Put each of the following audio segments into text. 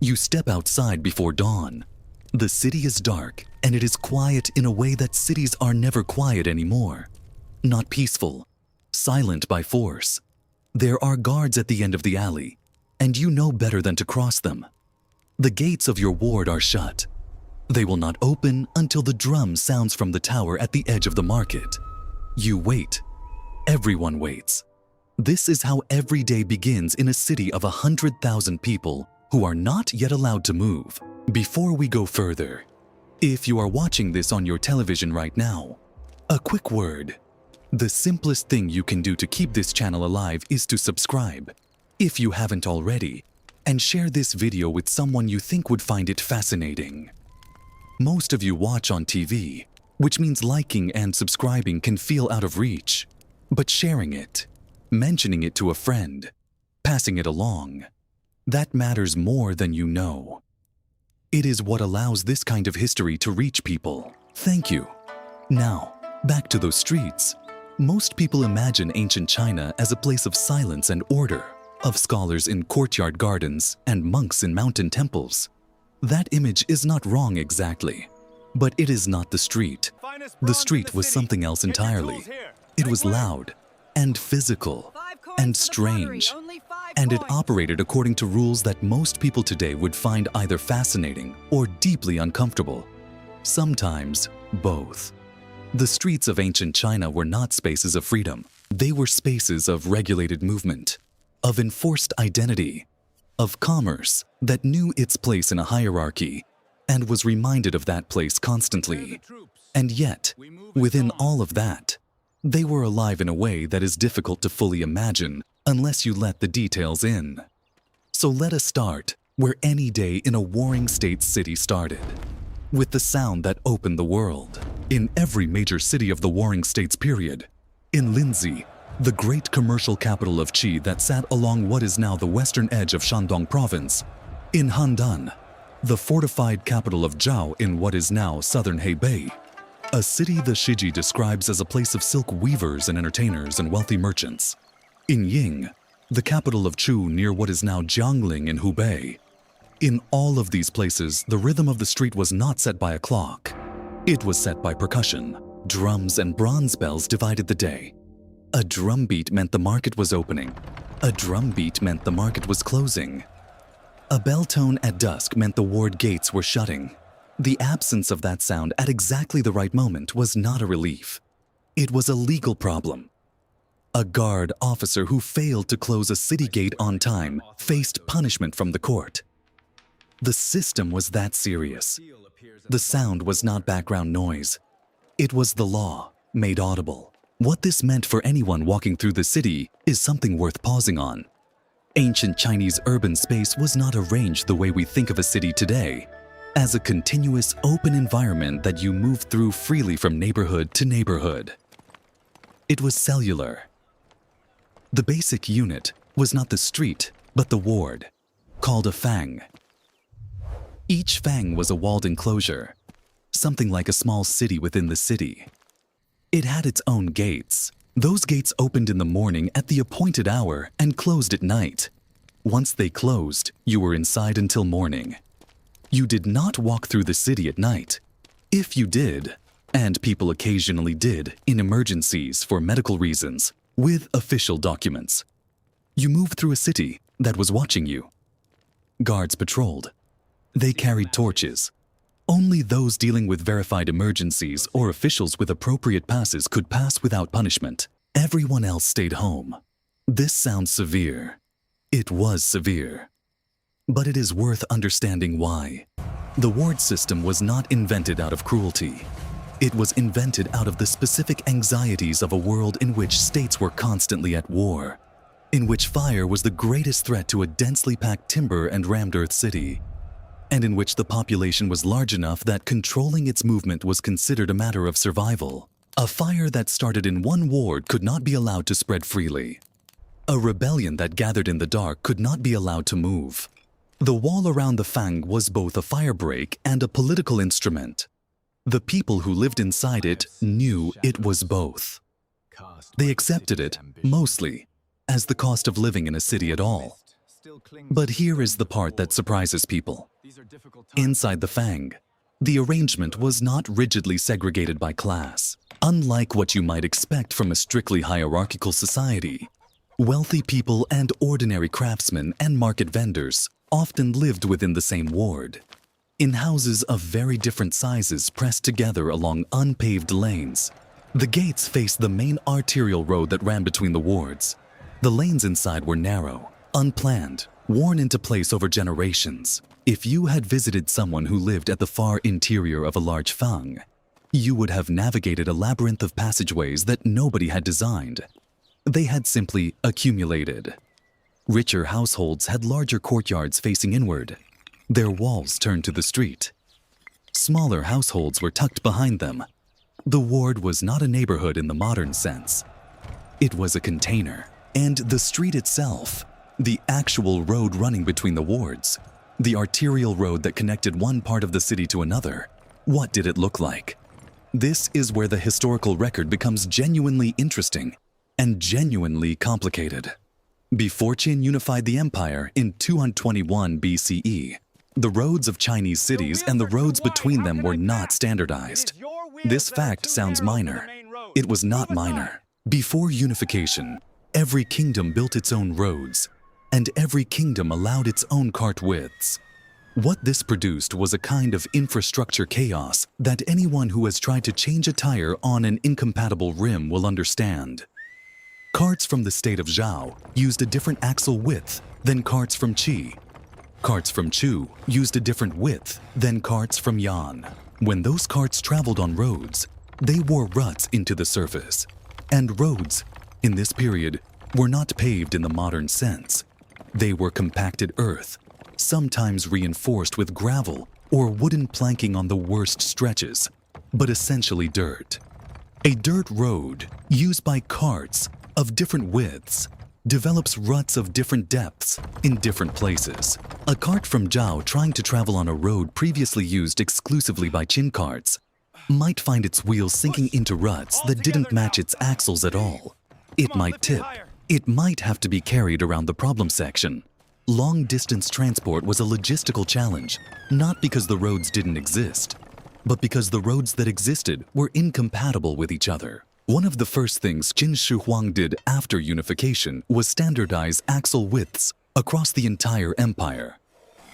You step outside before dawn. The city is dark, and it is quiet in a way that cities are never quiet anymore. Not peaceful, silent by force. There are guards at the end of the alley, and you know better than to cross them. The gates of your ward are shut. They will not open until the drum sounds from the tower at the edge of the market. You wait. Everyone waits. This is how every day begins in a city of 100,000 people who are not yet allowed to move. Before we go further, if you are watching this on your television right now, a quick word. The simplest thing you can do to keep this channel alive is to subscribe, if you haven't already, and share this video with someone you think would find it fascinating. Most of you watch on TV, which means liking and subscribing can feel out of reach, but sharing it, mentioning it to a friend, passing it along, that matters more than you know. It is what allows this kind of history to reach people. Thank you. Now, back to those streets. Most people imagine ancient China as a place of silence and order, of scholars in courtyard gardens and monks in mountain temples. That image is not wrong exactly, but it is not the street. The street was something else entirely. It was loud and physical and strange, and it operated according to rules that most people today would find either fascinating or deeply uncomfortable. Sometimes both. The streets of ancient China were not spaces of freedom. They were spaces of regulated movement, of enforced identity, of commerce that knew its place in a hierarchy and was reminded of that place constantly. And yet, within all of that, they were alive in a way that is difficult to fully imagine unless you let the details in. So let us start where any day in a warring state city started, with the sound that opened the world. In every major city of the warring states period, in Linzi, the great commercial capital of Qi that sat along what is now the western edge of Shandong province, in Handan, the fortified capital of Zhao in what is now southern Hebei, a city the Shiji describes as a place of silk weavers and entertainers and wealthy merchants. In Ying, the capital of Chu near what is now Jiangling in Hubei. In all of these places, the rhythm of the street was not set by a clock. It was set by percussion. Drums and bronze bells divided the day. A drum beat meant the market was opening. A drum beat meant the market was closing. A bell tone at dusk meant the ward gates were shutting. The absence of that sound at exactly the right moment was not a relief. It was a legal problem. A guard officer who failed to close a city gate on time faced punishment from the court. The system was that serious. The sound was not background noise. It was the law, made audible. What this meant for anyone walking through the city is something worth pausing on. Ancient Chinese urban space was not arranged the way we think of a city today, as a continuous open environment that you move through freely from neighborhood to neighborhood. It was cellular. The basic unit was not the street, but the ward, called a fang. Each fang was a walled enclosure, something like a small city within the city. It had its own gates. Those gates opened in the morning at the appointed hour and closed at night. Once they closed, you were inside until morning. You did not walk through the city at night. If you did, and people occasionally did in emergencies for medical reasons, with official documents, you moved through a city that was watching you. Guards patrolled. They carried torches. Only those dealing with verified emergencies or officials with appropriate passes could pass without punishment. Everyone else stayed home. This sounds severe. It was severe. But it is worth understanding why. The ward system was not invented out of cruelty. It was invented out of the specific anxieties of a world in which states were constantly at war, in which fire was the greatest threat to a densely packed timber and rammed earth city, and in which the population was large enough that controlling its movement was considered a matter of survival. A fire that started in one ward could not be allowed to spread freely. A rebellion that gathered in the dark could not be allowed to move. The wall around the fang was both a firebreak and a political instrument. The people who lived inside it knew it was both. They accepted it, mostly, as the cost of living in a city at all. But here is the part that surprises people. Inside the Fang, the arrangement was not rigidly segregated by class. Unlike what you might expect from a strictly hierarchical society, wealthy people and ordinary craftsmen and market vendors often lived within the same ward, in houses of very different sizes pressed together along unpaved lanes. The gates faced the main arterial road that ran between the wards. The lanes inside were narrow, unplanned, worn into place over generations. If you had visited someone who lived at the far interior of a large fang, you would have navigated a labyrinth of passageways that nobody had designed. They had simply accumulated. Richer households had larger courtyards facing inward. Their walls turned to the street. Smaller households were tucked behind them. The ward was not a neighborhood in the modern sense. It was a container. And the street itself, the actual road running between the wards, the arterial road that connected one part of the city to another, what did it look like? This is where the historical record becomes genuinely interesting and genuinely complicated. Before Qin unified the empire in 221 BCE, the roads of Chinese cities and the roads between them were not standardized. This fact sounds minor. It was not minor. Before unification, every kingdom built its own roads, and every kingdom allowed its own cart widths. What this produced was a kind of infrastructure chaos that anyone who has tried to change a tire on an incompatible rim will understand. Carts from the state of Zhao used a different axle width than carts from Qi. Carts from Chu used a different width than carts from Yan. When those carts traveled on roads, they wore ruts into the surface. And roads, in this period, were not paved in the modern sense. They were compacted earth, sometimes reinforced with gravel or wooden planking on the worst stretches, but essentially dirt. A dirt road, used by carts of different widths, develops ruts of different depths in different places. A cart from Zhao trying to travel on a road previously used exclusively by Qin carts might find its wheels sinking into ruts that didn't match its axles at all. It might tip. It might have to be carried around the problem section. Long-distance transport was a logistical challenge, not because the roads didn't exist, but because the roads that existed were incompatible with each other. One of the first things Qin Shi Huang did after unification was standardize axle widths across the entire empire.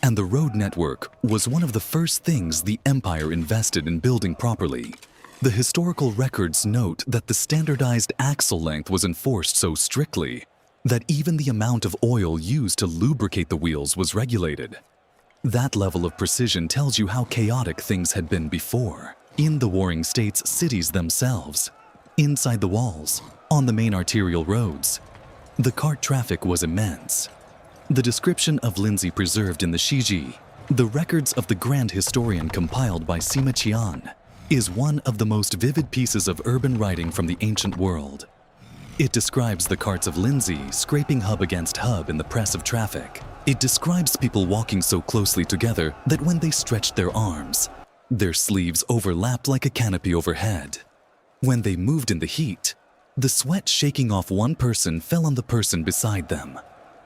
And the road network was one of the first things the empire invested in building properly. The historical records note that the standardized axle length was enforced so strictly that even the amount of oil used to lubricate the wheels was regulated. That level of precision tells you how chaotic things had been before, in the warring states' cities themselves, inside the walls, on the main arterial roads. The cart traffic was immense. The description of Linzi preserved in the Shiji, the records of the grand historian compiled by Sima Qian, is one of the most vivid pieces of urban writing from the ancient world. It describes the carts of Linzi scraping hub against hub in the press of traffic. It describes people walking so closely together that when they stretched their arms, their sleeves overlapped like a canopy overhead. When they moved in the heat, the sweat shaking off one person fell on the person beside them.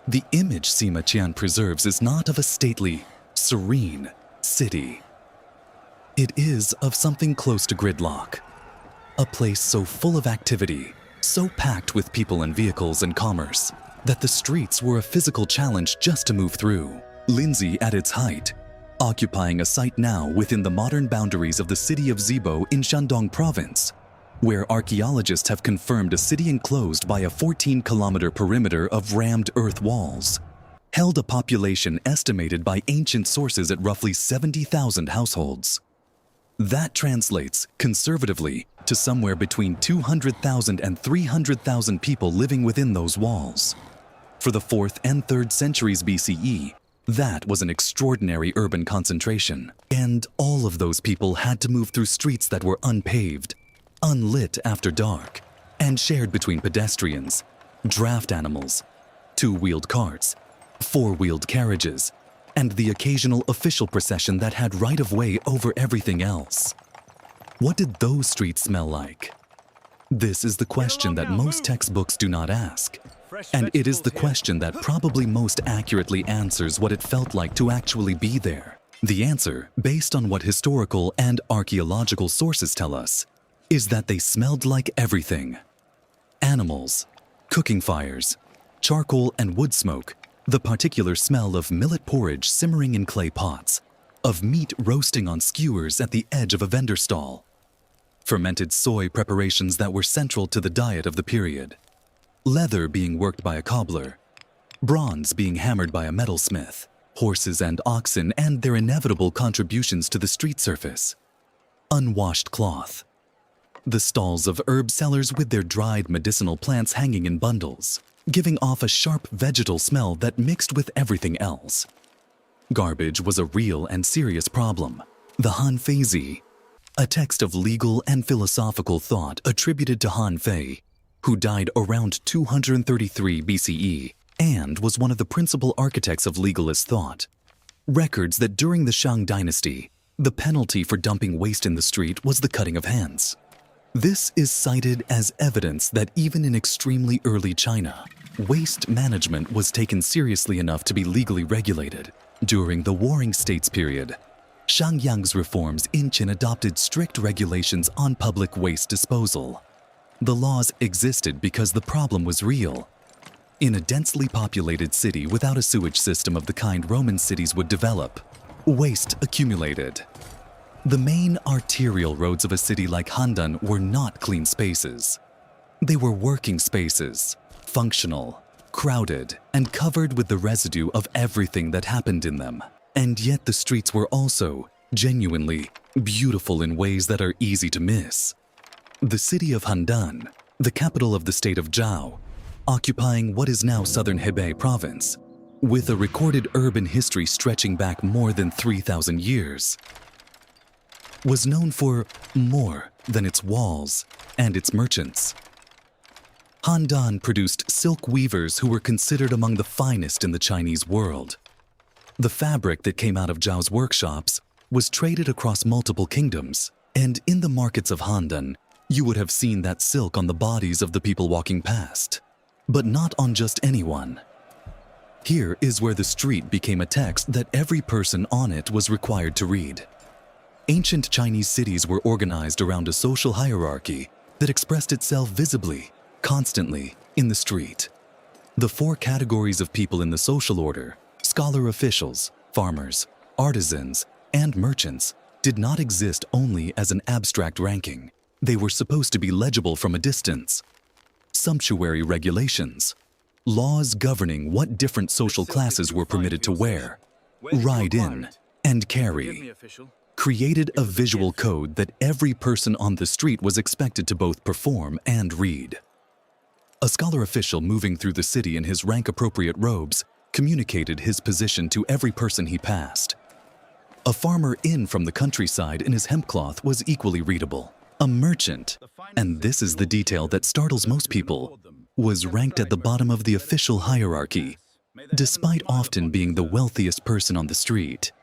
The image Sima Qian preserves is not of a stately, serene city. It is of something close to gridlock. A place so full of activity, so packed with people and vehicles and commerce, that the streets were a physical challenge just to move through. Linzi at its height, occupying a site now within the modern boundaries of the city of Zibo in Shandong province, where archaeologists have confirmed a city enclosed by a 14-kilometer perimeter of rammed earth walls, held a population estimated by ancient sources at roughly 70,000 households. That translates, conservatively, to somewhere between 200,000 and 300,000 people living within those walls. For the 4th and 3rd centuries BCE, that was an extraordinary urban concentration. And all of those people had to move through streets that were unpaved, unlit after dark, and shared between pedestrians, draft animals, 2-wheeled carts, 4-wheeled carriages, and the occasional official procession that had right-of-way over everything else. What did those streets smell like? This is the question that most textbooks do not ask. And it is the question that probably most accurately answers what it felt like to actually be there. The answer, based on what historical and archaeological sources tell us, is that they smelled like everything. Animals, cooking fires, charcoal and wood smoke, the particular smell of millet porridge simmering in clay pots, of meat roasting on skewers at the edge of a vendor stall, fermented soy preparations that were central to the diet of the period, leather being worked by a cobbler, bronze being hammered by a metalsmith, horses and oxen and their inevitable contributions to the street surface, unwashed cloth, the stalls of herb sellers with their dried medicinal plants hanging in bundles, giving off a sharp vegetal smell that mixed with everything else. Garbage was a real and serious problem. The Han Feizi, a text of legal and philosophical thought attributed to Han Fei, who died around 233 BCE and was one of the principal architects of legalist thought, records that during the Shang dynasty, the penalty for dumping waste in the street was the cutting of hands. This is cited as evidence that even in extremely early China, waste management was taken seriously enough to be legally regulated. During the Warring States period, Xianyang's reforms in Qin adopted strict regulations on public waste disposal. The laws existed because the problem was real. In a densely populated city without a sewage system of the kind Roman cities would develop, waste accumulated. The main arterial roads of a city like Handan were not clean spaces. They were working spaces, functional, crowded, and covered with the residue of everything that happened in them. And yet the streets were also genuinely beautiful in ways that are easy to miss. The city of Handan, the capital of the state of Zhao, occupying what is now southern Hebei province, with a recorded urban history stretching back more than 3,000 years, was known for more than its walls and its merchants. Handan produced silk weavers who were considered among the finest in the Chinese world. The fabric that came out of Zhao's workshops was traded across multiple kingdoms, and in the markets of Handan, you would have seen that silk on the bodies of the people walking past. But not on just anyone. Here is where the street became a text that every person on it was required to read. Ancient Chinese cities were organized around a social hierarchy that expressed itself visibly, constantly, in the street. The four categories of people in the social order, scholar officials, farmers, artisans, and merchants, did not exist only as an abstract ranking. They were supposed to be legible from a distance. Sumptuary regulations, laws governing what different social classes were permitted to wear, ride in, and carry, created a visual code that every person on the street was expected to both perform and read. A scholar official moving through the city in his rank-appropriate robes communicated his position to every person he passed. A farmer in from the countryside in his hemp cloth was equally readable. A merchant, and this is the detail that startles most people, was ranked at the bottom of the official hierarchy, despite often being the wealthiest person on the street.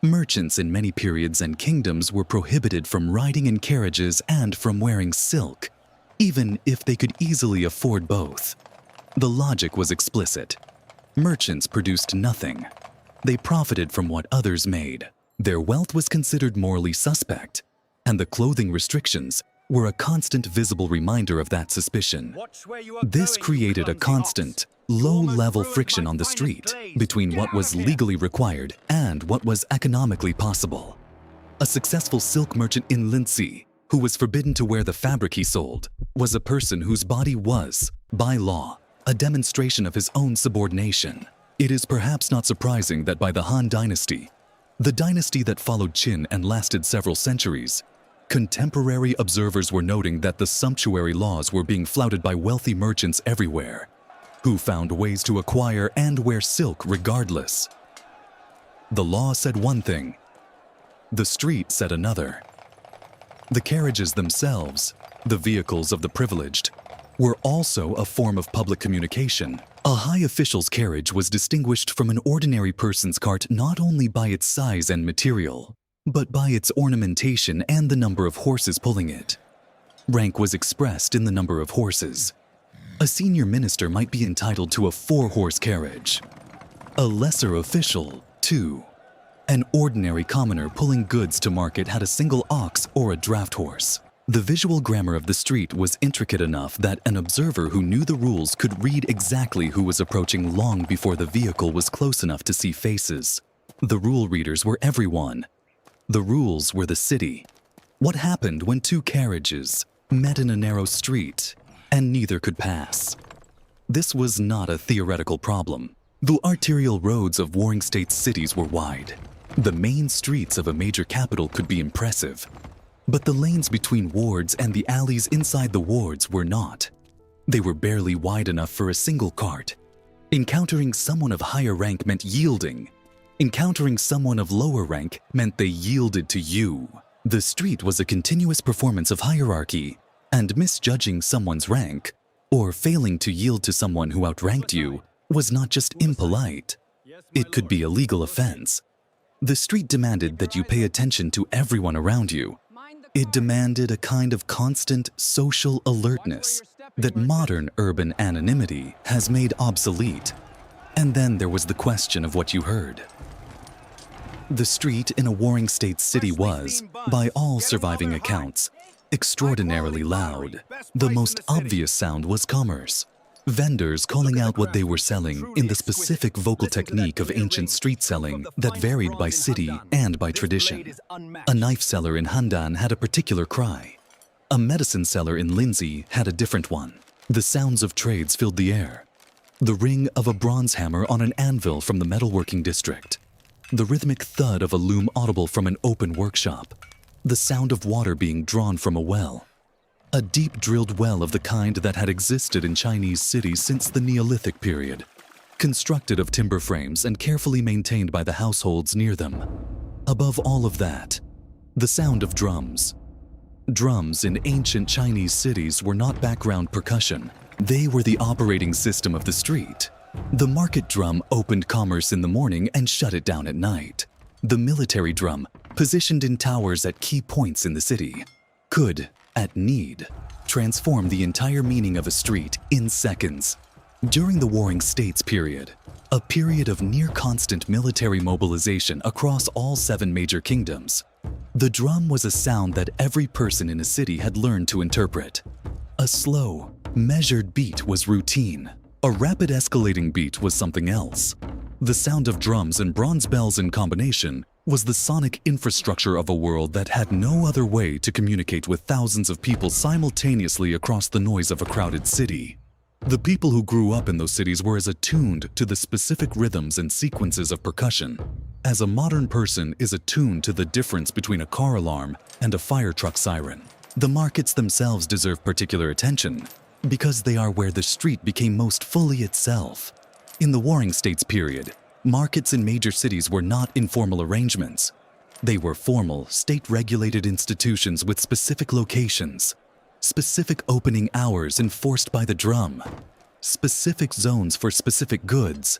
Merchants in many periods and kingdoms were prohibited from riding in carriages and from wearing silk, even if they could easily afford both. The logic was explicit. Merchants produced nothing. They profited from what others made. Their wealth was considered morally suspect, and the clothing restrictions were a constant visible reminder of that suspicion. This created a constant, low-level friction on the street between what was legally required and what was economically possible. A successful silk merchant in Linzi, who was forbidden to wear the fabric he sold, was a person whose body was, by law, a demonstration of his own subordination. It is perhaps not surprising that by the Han Dynasty, the dynasty that followed Qin and lasted several centuries, contemporary observers were noting that the sumptuary laws were being flouted by wealthy merchants everywhere, who found ways to acquire and wear silk regardless. The law said one thing, the street said another. The carriages themselves, the vehicles of the privileged, were also a form of public communication. A high official's carriage was distinguished from an ordinary person's cart not only by its size and material, but by its ornamentation and the number of horses pulling it. Rank was expressed in the number of horses. A senior minister might be entitled to a 4-horse carriage. A lesser official, 2. An ordinary commoner pulling goods to market had a single ox or a draft horse. The visual grammar of the street was intricate enough that an observer who knew the rules could read exactly who was approaching long before the vehicle was close enough to see faces. The rule readers were everyone. The rules were the city. What happened when 2 carriages met in a narrow street and neither could pass? This was not a theoretical problem. The arterial roads of warring states' cities were wide. The main streets of a major capital could be impressive. But the lanes between wards and the alleys inside the wards were not. They were barely wide enough for a single cart. Encountering someone of higher rank meant yielding. Encountering someone of lower rank meant they yielded to you. The street was a continuous performance of hierarchy, and misjudging someone's rank, or failing to yield to someone who outranked you, was not just impolite. It could be a legal offense. The street demanded that you pay attention to everyone around you. It demanded a kind of constant social alertness that modern urban anonymity has made obsolete. And then there was the question of what you heard. The street in a warring state city was, by all surviving accounts, extraordinarily loud. The most obvious sound was commerce. Vendors calling out what they were selling in the specific vocal technique of ancient street selling that varied by city and by tradition. A knife seller in Handan had a particular cry. A medicine seller in Linzi had a different one. The sounds of trades filled the air. The ring of a bronze hammer on an anvil from the metalworking district. The rhythmic thud of a loom audible from an open workshop. The sound of water being drawn from a well. A deep-drilled well of the kind that had existed in Chinese cities since the Neolithic period, constructed of timber frames and carefully maintained by the households near them. Above all of that, the sound of drums. Drums in ancient Chinese cities were not background percussion. They were the operating system of the street. The market drum opened commerce in the morning and shut it down at night. The military drum, positioned in towers at key points in the city, could, at need, transform the entire meaning of a street in seconds. During the Warring States period, a period of near-constant military mobilization across all 7 major kingdoms, the drum was a sound that every person in a city had learned to interpret. A slow, measured beat was routine. A rapid escalating beat was something else. The sound of drums and bronze bells in combination was the sonic infrastructure of a world that had no other way to communicate with thousands of people simultaneously across the noise of a crowded city. The people who grew up in those cities were as attuned to the specific rhythms and sequences of percussion as a modern person is attuned to the difference between a car alarm and a fire truck siren. The markets themselves deserve particular attention because they are where the street became most fully itself. In the Warring States period, markets in major cities were not informal arrangements. They were formal, state-regulated institutions with specific locations, specific opening hours enforced by the drum, specific zones for specific goods,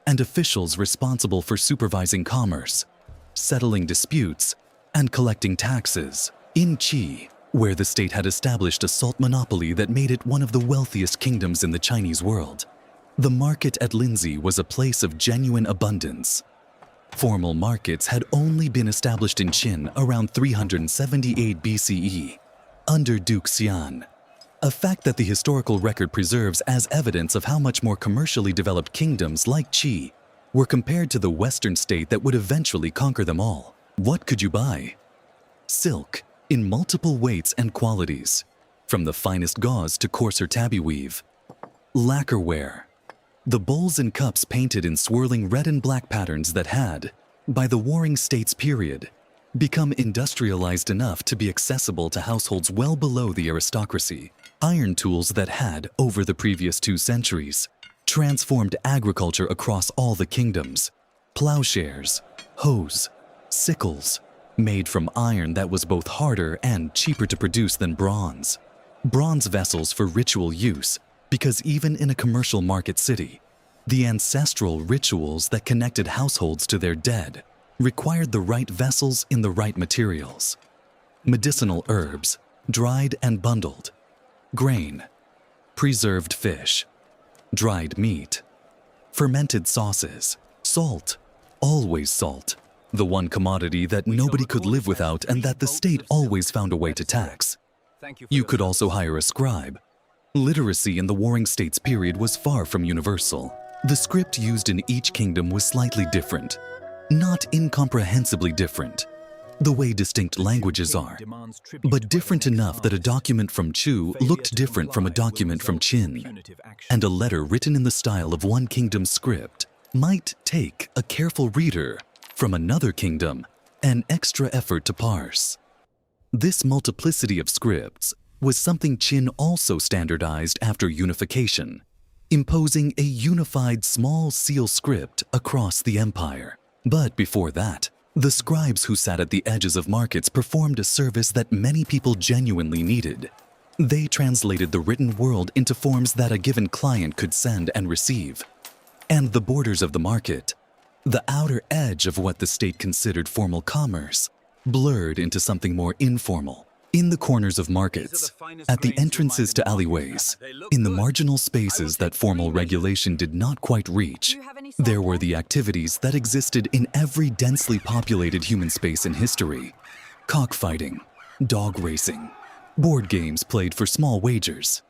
and officials responsible for supervising commerce, settling disputes, and collecting taxes. In Qi, where the state had established a salt monopoly that made it one of the wealthiest kingdoms in the Chinese world, the market at Linzi was a place of genuine abundance. Formal markets had only been established in Qin around 378 BCE, under Duke Xian, a fact that the historical record preserves as evidence of how much more commercially developed kingdoms like Qi were compared to the Western state that would eventually conquer them all. What could you buy? Silk, in multiple weights and qualities, from the finest gauze to coarser tabby weave. Lacquerware, the bowls and cups painted in swirling red and black patterns that had, by the Warring States period, become industrialized enough to be accessible to households well below the aristocracy. Iron tools that had, over the previous 2 centuries, transformed agriculture across all the kingdoms. Plowshares, hoes, sickles, made from iron that was both harder and cheaper to produce than bronze. Bronze vessels for ritual use, because even in a commercial market city, the ancestral rituals that connected households to their dead required the right vessels in the right materials. Medicinal herbs, dried and bundled. Grain. preserved fish, dried meat, fermented sauces, salt, always salt, the one commodity that nobody could live without and that the state always found a way to tax. You could also hire a scribe. Literacy in the Warring States period was far from universal. The script used in each kingdom was slightly different, not incomprehensibly different, the way distinct languages are, but different enough that a document from Chu looked different from a document from Qin, and a letter written in the style of one kingdom's script might take a careful reader from another kingdom an extra effort to parse. This multiplicity of scripts was something Qin also standardized after unification, imposing a unified small seal script across the empire. But before that, the scribes who sat at the edges of markets performed a service that many people genuinely needed. They translated the written world into forms that a given client could send and receive. And the borders of the market, the outer edge of what the state considered formal commerce, blurred into something more informal. In the corners of markets, at the entrances to alleyways, in the marginal spaces that formal regulation did not quite reach, there were the activities that existed in every densely populated human space in history: cockfighting, dog racing, board games played for small wagers,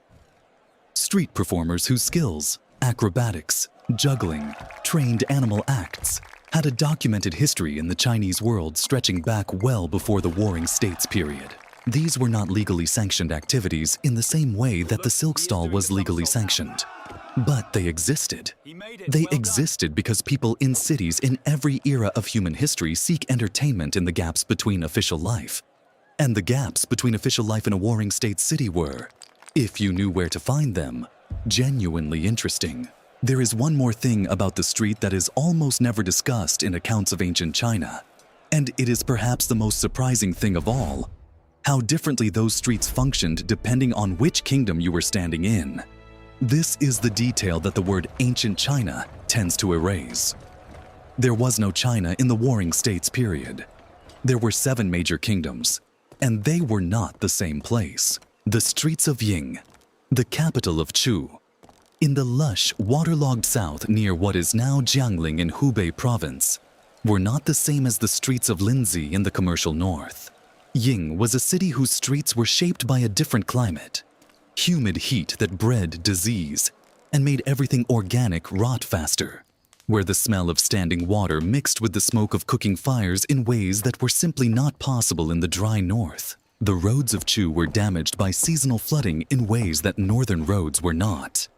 street performers whose skills, acrobatics, juggling, trained animal acts, had a documented history in the Chinese world stretching back well before the Warring States period. These were not legally sanctioned activities in the same way that the silk stall was legally sanctioned. But they existed. They existed because people in cities in every era of human history seek entertainment in the gaps between official life. And the gaps between official life in a Warring States city were, if you knew where to find them, genuinely interesting. There is one more thing about the street that is almost never discussed in accounts of ancient China, and it is perhaps the most surprising thing of all: how differently those streets functioned depending on which kingdom you were standing in. This is the detail that the word ancient China tends to erase. There was no China in the Warring States period. There were 7 major kingdoms, and they were not the same place. The streets of Ying, the capital of Chu, in the lush, waterlogged south near what is now Jiangling in Hubei province, were not the same as the streets of Linzi in the commercial north. Ying was a city whose streets were shaped by a different climate, humid heat that bred disease and made everything organic rot faster, where the smell of standing water mixed with the smoke of cooking fires in ways that were simply not possible in the dry north. The roads of Chu were damaged by seasonal flooding in ways that northern roads were not.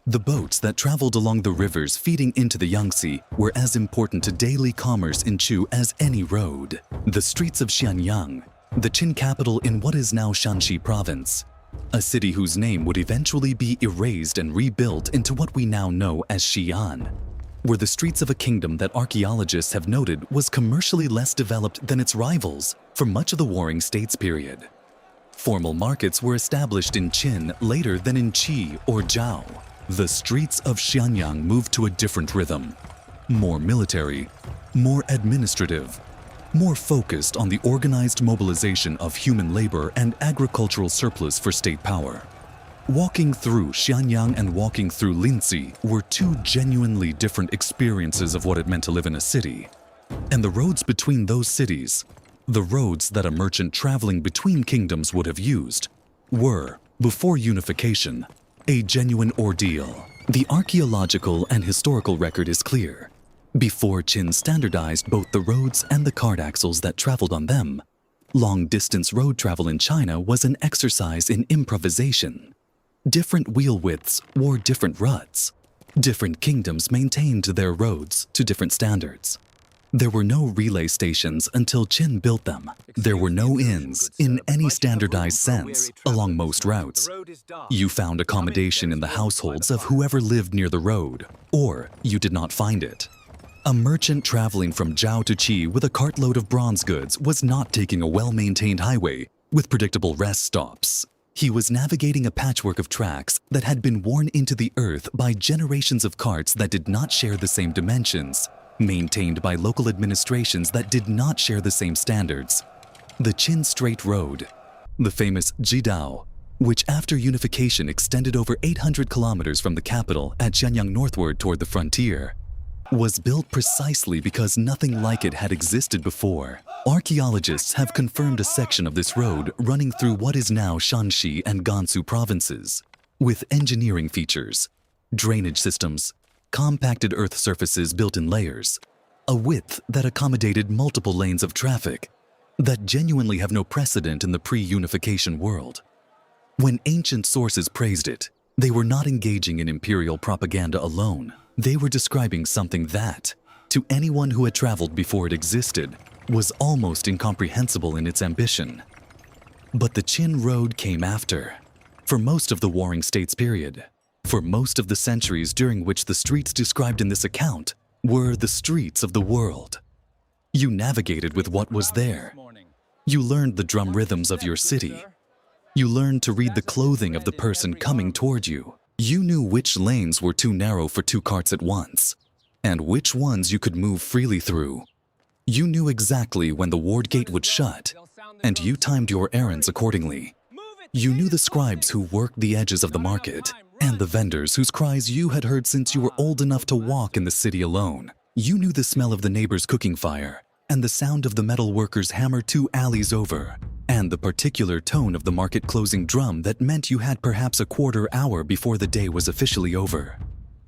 The boats that traveled along the rivers feeding into the Yangtze were as important to daily commerce in Chu as any road. The streets of Xianyang, the Qin capital in what is now Shanxi province, a city whose name would eventually be erased and rebuilt into what we now know as Xi'an, were the streets of a kingdom that archaeologists have noted was commercially less developed than its rivals for much of the Warring States period. Formal markets were established in Qin later than in Qi or Zhao. The streets of Xianyang moved to a different rhythm, more military, more administrative, more focused on the organized mobilization of human labor and agricultural surplus for state power. Walking through Xianyang and walking through Linzi were 2 genuinely different experiences of what it meant to live in a city. And the roads between those cities, the roads that a merchant traveling between kingdoms would have used, were, before unification, a genuine ordeal. The archaeological and historical record is clear. Before Qin standardized both the roads and the cart axles that traveled on them, long-distance road travel in China was an exercise in improvisation. Different wheel widths wore different ruts. Different kingdoms maintained their roads to different standards. There were no relay stations until Qin built them. There were no inns, in any standardized sense, along most routes. You found accommodation in the households of whoever lived near the road, or you did not find it. A merchant traveling from Zhao to Qi with a cartload of bronze goods was not taking a well-maintained highway with predictable rest stops. He was navigating a patchwork of tracks that had been worn into the earth by generations of carts that did not share the same dimensions, maintained by local administrations that did not share the same standards. The Qin Straight Road, the famous Jidao, which after unification extended over 800 kilometers from the capital at Xianyang northward toward the frontier, was built precisely because nothing like it had existed before. Archaeologists have confirmed a section of this road running through what is now Shanxi and Gansu provinces, with engineering features, drainage systems, compacted earth surfaces built in layers, a width that accommodated multiple lanes of traffic that genuinely have no precedent in the pre-unification world. When ancient sources praised it, they were not engaging in imperial propaganda alone. They were describing something that, to anyone who had traveled before it existed, was almost incomprehensible in its ambition. But the Qin Road came after. For most of the Warring States period, for most of the centuries during which the streets described in this account were the streets of the world. You navigated with what was there. You learned the drum rhythms of your city. You learned to read the clothing of the person coming toward you. You knew which lanes were too narrow for 2 carts at once, and which ones you could move freely through. You knew exactly when the ward gate would shut, and you timed your errands accordingly. You knew the scribes who worked the edges of the market, and the vendors whose cries you had heard since you were old enough to walk in the city alone. You knew the smell of the neighbor's cooking fire, and the sound of the metal worker's hammer 2 alleys over, and the particular tone of the market closing drum that meant you had perhaps a quarter hour before the day was officially over.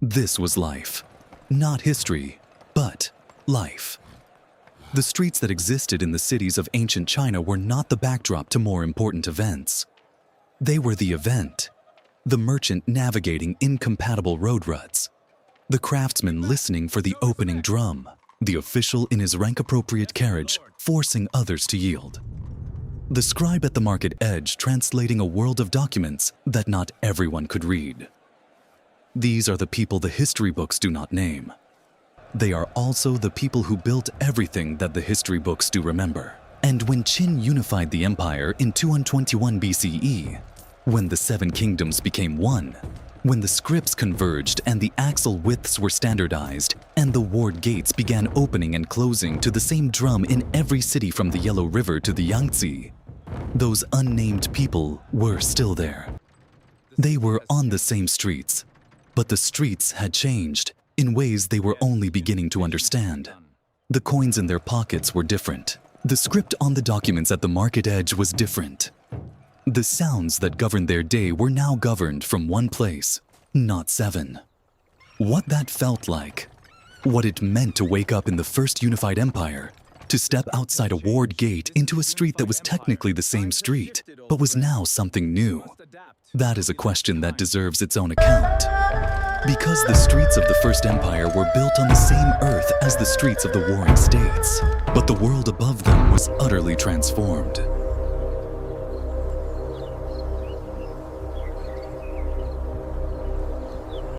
This was life. Not history, but life. The streets that existed in the cities of ancient China were not the backdrop to more important events. They were the event. The merchant navigating incompatible road ruts. The craftsman listening for the opening drum. The official in his rank-appropriate carriage forcing others to yield. The scribe at the market edge translating a world of documents that not everyone could read. These are the people the history books do not name. They are also the people who built everything that the history books do remember. And when Qin unified the empire in 221 BCE, when the 7 kingdoms became one, when the scripts converged and the axle widths were standardized, and the ward gates began opening and closing to the same drum in every city from the Yellow River to the Yangtze, those unnamed people were still there. They were on the same streets, but the streets had changed in ways they were only beginning to understand. The coins in their pockets were different. The script on the documents at the market edge was different. The sounds that governed their day were now governed from one place, not 7. What that felt like, what it meant to wake up in the first unified empire, to step outside a ward gate into a street that was technically the same street, but was now something new. That is a question that deserves its own account. Because the streets of the First Empire were built on the same earth as the streets of the Warring States, but the world above them was utterly transformed.